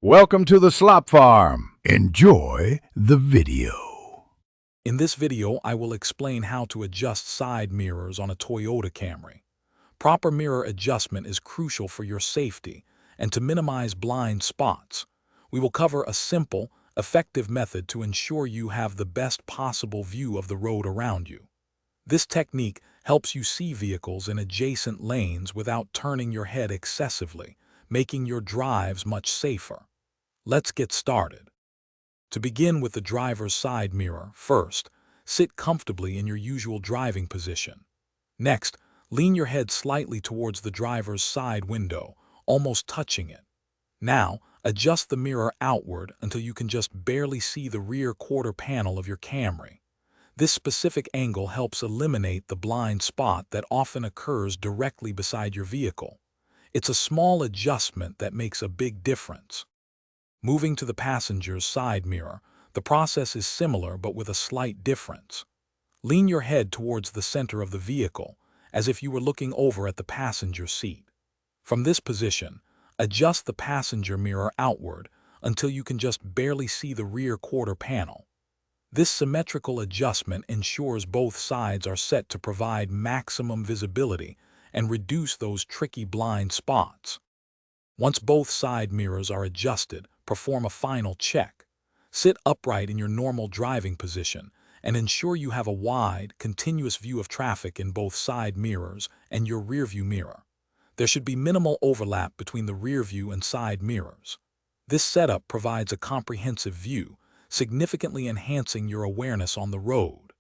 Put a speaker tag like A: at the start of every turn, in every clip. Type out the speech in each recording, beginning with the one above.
A: Welcome to the Slop Farm. Enjoy the video.
B: In this video, I will explain how to adjust side mirrors on a Toyota Camry. Proper mirror adjustment is crucial for your safety and to minimize blind spots. We will cover a simple, effective method to ensure you have the best possible view of the road around you. This technique helps you see vehicles in adjacent lanes without turning your head excessively, making your drives much safer. Let's get started. To begin with the driver's side mirror, first, sit comfortably in your usual driving position. Next, lean your head slightly towards the driver's side window, almost touching it. Now, adjust the mirror outward until you can just barely see the rear quarter panel of your Camry. This specific angle helps eliminate the blind spot that often occurs directly beside your vehicle. It's a small adjustment that makes a big difference. Moving to the passenger's side mirror, the process is similar but with a slight difference. Lean your head towards the center of the vehicle, as if you were looking over at the passenger seat. From this position, adjust the passenger mirror outward until you can just barely see the rear quarter panel. This symmetrical adjustment ensures both sides are set to provide maximum visibility and reduce those tricky blind spots. Once both side mirrors are adjusted, perform a final check. Sit upright in your normal driving position and ensure you have a wide, continuous view of traffic in both side mirrors and your rearview mirror. There should be minimal overlap between the rearview and side mirrors. This setup provides a comprehensive view, significantly enhancing your awareness on the road.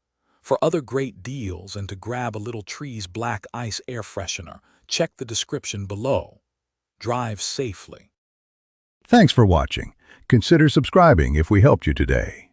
B: For other great deals and to grab a little Tree's Black Ice air freshener, check the description below. Drive safely.
A: Thanks for watching. Consider subscribing if we helped you today.